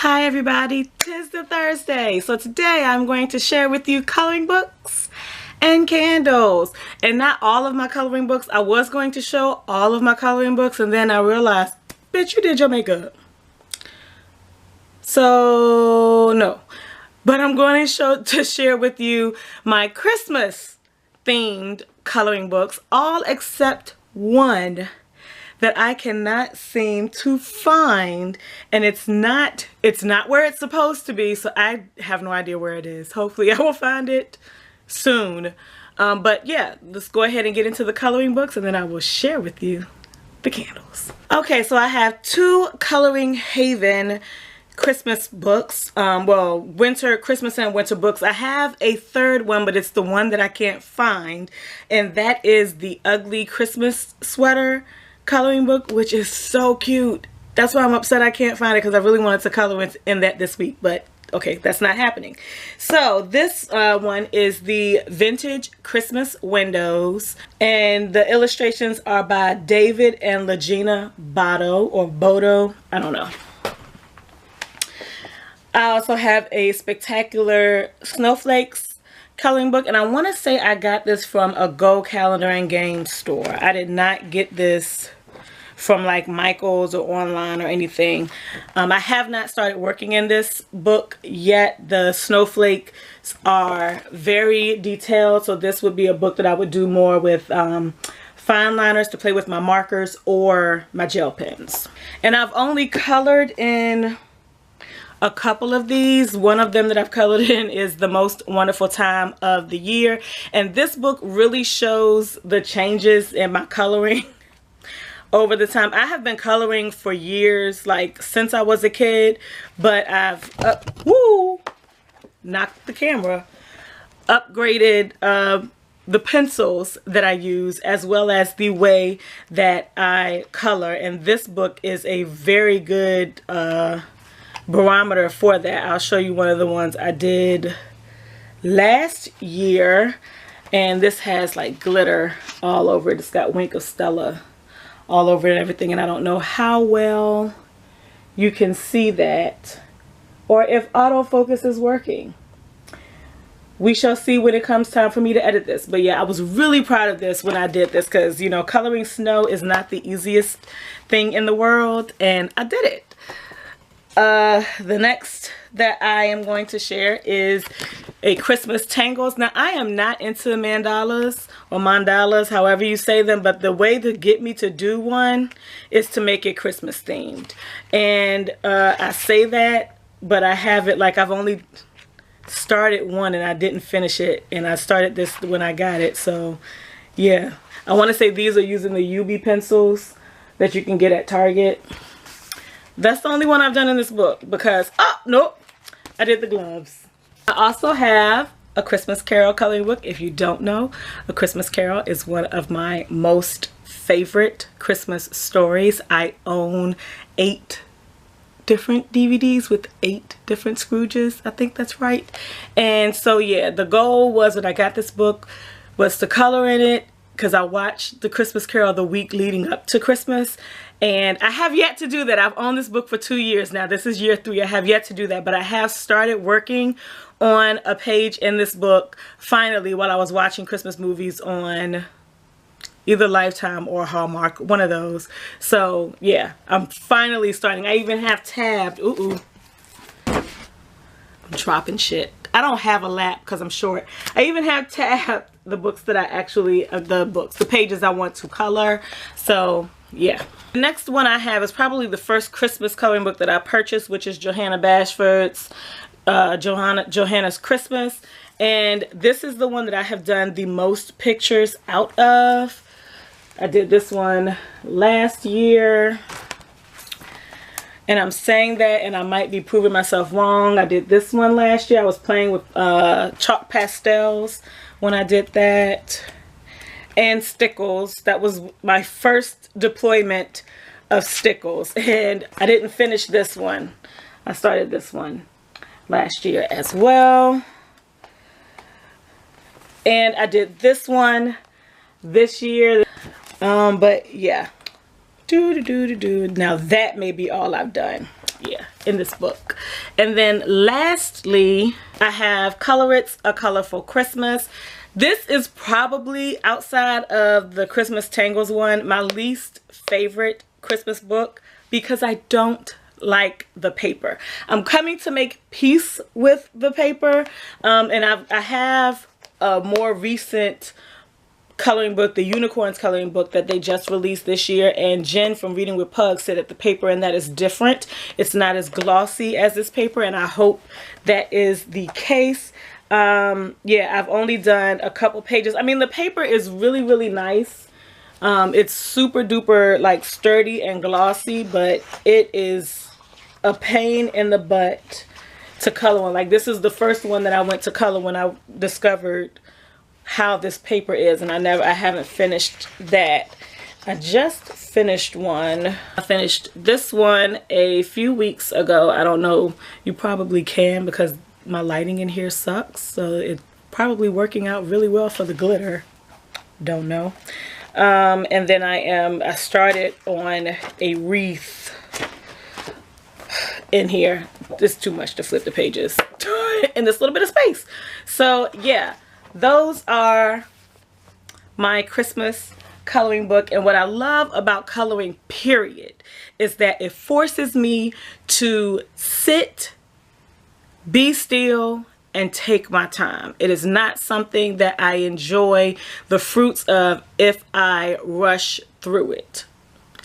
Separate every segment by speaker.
Speaker 1: Hi everybody, tis the Thursday. So today I'm going to share with you coloring books and candles. And not all of my coloring books. I was going to show all of my coloring books and then I realized, bitch, you did your makeup. So no. But I'm going to share with you my Christmas themed coloring books, all except one that I cannot seem to find, and it's not where it's supposed to be, so I have no idea where it is. Hopefully I will find it soon. But yeah, let's go ahead and get into the coloring books and then I will share with you the candles. Okay, so I have two Coloring Haven Christmas books, well, Christmas and winter books. I have a third one, but it's the one that I can't find, and that is the Ugly Christmas Sweater coloring book, which is so cute. That's why I'm upset I can't find it, because I really wanted to color in that this week, but okay, that's not happening. So this one is the Vintage Christmas Windows, and the illustrations are by David and Legina Botto, or Bodo, I don't know. I also have a Spectacular Snowflakes coloring book, and I want to say I got this from a Go Calendar and Game store. I did not get this from like Michael's or online or anything. I have not started working in this book yet. The snowflakes are very detailed, so this would be a book that I would do more with fine liners to play with my markers or my gel pens. And I've only colored in a couple of these. One of them that I've colored in is The Most Wonderful Time of the Year, and this book really shows the changes in my coloring over the time. I have been coloring for years, like since I was a kid, but I've knocked the camera, upgraded the pencils that I use, as well as the way that I color, and this book is a very good barometer for that. I'll show you one of the ones I did last year, and this has like glitter all over it. It's got Wink of Stella all over it and everything, and I don't know how well you can see that or if autofocus is working. We shall see when it comes time for me to edit this. But yeah, I was really proud of this when I did this, because you know, coloring snow is not the easiest thing in the world, and I did it. The next that I am going to share is a Christmas Tangles. Now, I am not into mandalas or mandalas, however you say them, but the way to get me to do one is to make it Christmas themed. And I say that, but I have it, like, I've only started one and I didn't finish it, and I started this when I got it. So yeah, I want to say these are using the UB pencils that you can get at Target. That's the only one I've done in this book, because, oh, nope, I did the gloves. I also have a Christmas Carol coloring book. If you don't know, A Christmas Carol is one of my most favorite Christmas stories. I own 8 different DVDs with 8 different Scrooges. I think that's right. And so, yeah, the goal was, when I got this book, was to color in it, because I watched The Christmas Carol the week leading up to Christmas, and I have yet to do that. I've owned this book for 2 years now. This is year 3. I have yet to do that, but I have started working on a page in this book finally while I was watching Christmas movies on either Lifetime or Hallmark, one of those. So yeah, I'm finally starting. I even have tabbed. I'm dropping shit. I don't have a lap because I'm short. I even have tabbed the books that I actually, the pages I want to color. So yeah. The next one I have is probably the first Christmas coloring book that I purchased, which is Johanna Bashford's Johanna's Christmas. And this is the one that I have done the most pictures out of. I did this one last year, and I'm saying that, and I might be proving myself wrong. I did this one last year. I was playing with chalk pastels when I did that, and stickles. That was my first deployment of stickles, and I didn't finish this one. I started this one last year as well, and I did this one this year. But yeah, now that may be all I've done. Yeah, in this book. And then lastly, I have Color It's A Colorful Christmas. This is probably, outside of the Christmas Tangles one, my least favorite Christmas book because I don't like the paper. I'm coming to make peace with the paper, and I have a more recent coloring book, the Unicorns coloring book that they just released this year, and Jen from Reading with Pug said that the paper in that is different. It's not as glossy as this paper, and I hope that is the case. Yeah, I've only done a couple pages. I mean, the paper is really nice. It's super duper like sturdy and glossy, but it is a pain in the butt to color on. Like, this is the first one that I went to color when I discovered how this paper is, and I haven't finished that. I just finished one. I finished this one a few weeks ago. I don't know, you probably can because my lighting in here sucks, so it's probably working out really well for the glitter. Don't know. And then I started on a wreath in here. It's too much to flip the pages in this little bit of space. So yeah, those are my Christmas coloring book. And what I love about coloring, period, is that it forces me to sit, be still, and take my time. It is not something that I enjoy the fruits of if I rush through it.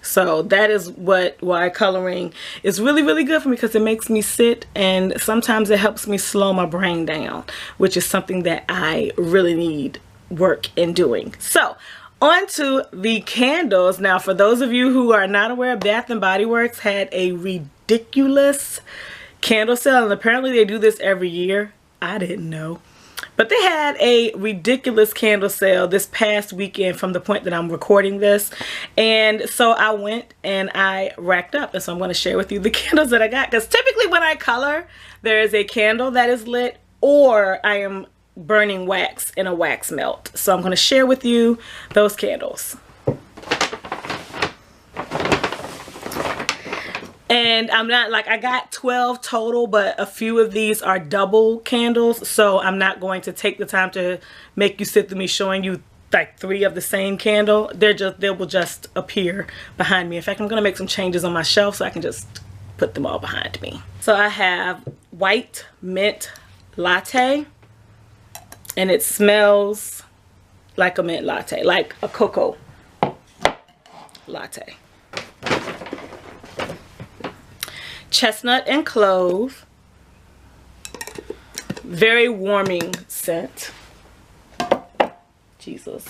Speaker 1: So that is why coloring is really good for me, because it makes me sit, and sometimes it helps me slow my brain down, which is something that I really need work in doing. So on to the candles. Now, for those of you who are not aware, Bath & Body Works had a ridiculous candle sale, and apparently they do this every year. I didn't know. But they had a ridiculous candle sale this past weekend from the point that I'm recording this. And so I went and I racked up. And so I'm going to share with you the candles that I got. Because typically when I color, there is a candle that is lit, or I am burning wax in a wax melt. So I'm going to share with you those candles. And I'm not, like, I got 12 total, but a few of these are double candles. So I'm not going to take the time to make you sit through me showing you like 3 of the same candle. They will just appear behind me. In fact, I'm going to make some changes on my shelf so I can just put them all behind me. So I have White Mint Latte, and it smells like a mint latte, like a cocoa latte. Chestnut and Clove, very warming scent. Jesus.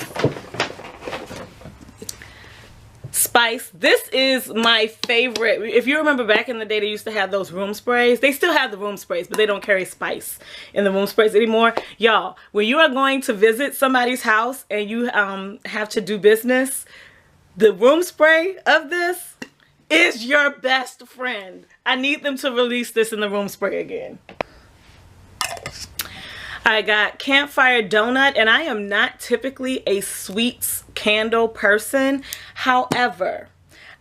Speaker 1: Spice. This is my favorite. If you remember back in the day, they used to have those room sprays. They still have the room sprays, but they don't carry spice in the room sprays anymore. Y'all, when you are going to visit somebody's house and you have to do business, the room spray of this is your best friend. I need them to release this in the room spray again. I got Campfire Donut, and I am not typically a sweets candle person. However,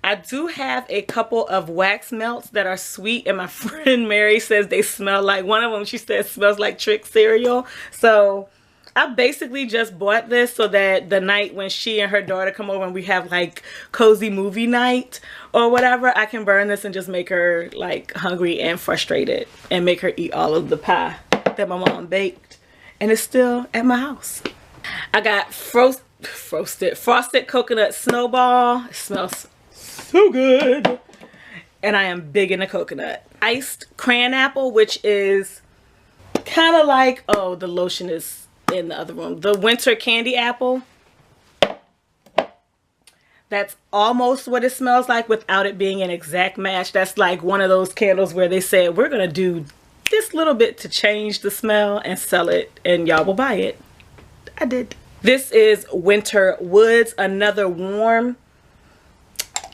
Speaker 1: I do have a couple of wax melts that are sweet, and my friend Mary says they smell like, one of them she says smells like Trick cereal. So I basically just bought this so that the night when she and her daughter come over and we have like cozy movie night or whatever, I can burn this and just make her like hungry and frustrated and make her eat all of the pie that my mom baked, and it's still at my house. I got frosted coconut snowball. It smells so good, and I am big into coconut. Iced crayon apple, which is kind of like, oh, the lotion is in the other room, the winter candy apple. That's almost what it smells like without it being an exact match. That's like one of those candles where they said we're gonna do this little bit to change the smell and sell it, and y'all will buy it. I did. This is Winter Woods, another warm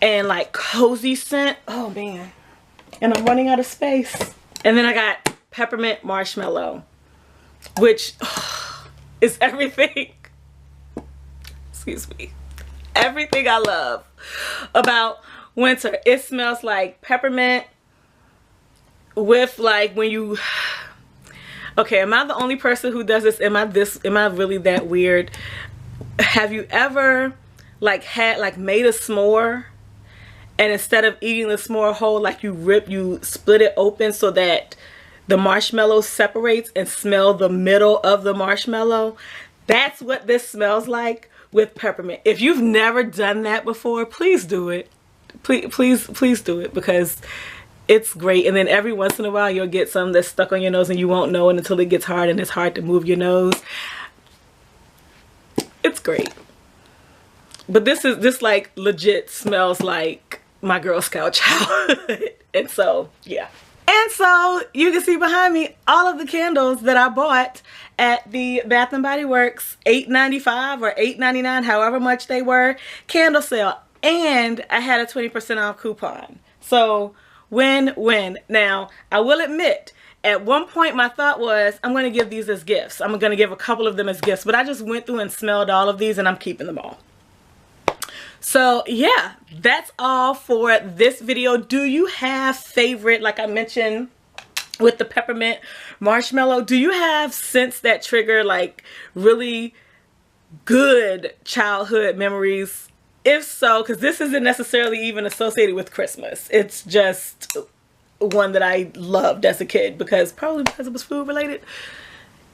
Speaker 1: and like cozy scent. Oh man, and I'm running out of space. And then I got Peppermint Marshmallow, which is everything, excuse me, everything I love about winter. It smells like peppermint, with like when you, okay, am I the only person who does this? Am I really that weird? Have you ever like made a s'more, and instead of eating the s'more whole, like you split it open so that the marshmallow separates and smell the middle of the marshmallow? That's what this smells like with peppermint. If you've never done that before, please do it. Please do it, because it's great. And then every once in a while you'll get some that's stuck on your nose and you won't know it until it gets hard and it's hard to move your nose. It's great. But this like legit smells like my Girl Scout childhood. And so, yeah. And so you can see behind me all of the candles that I bought at the Bath & Body Works $8.95 or $8.99, however much they were, candle sale. And I had a 20% off coupon. So win-win. Now, I will admit, at one point my thought was, I'm going to give these as gifts. I'm going to give a couple of them as gifts. But I just went through and smelled all of these and I'm keeping them all. So yeah, that's all for this video. Do you have favorite, like I mentioned with the peppermint marshmallow, do you have scents that trigger like really good childhood memories? If so, because this isn't necessarily even associated with Christmas. It's just one that I loved as a kid, probably because it was food related.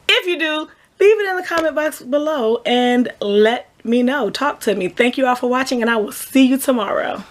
Speaker 1: If you do, leave it in the comment box below and let me know. Talk to me. Thank you all for watching, and I will see you tomorrow.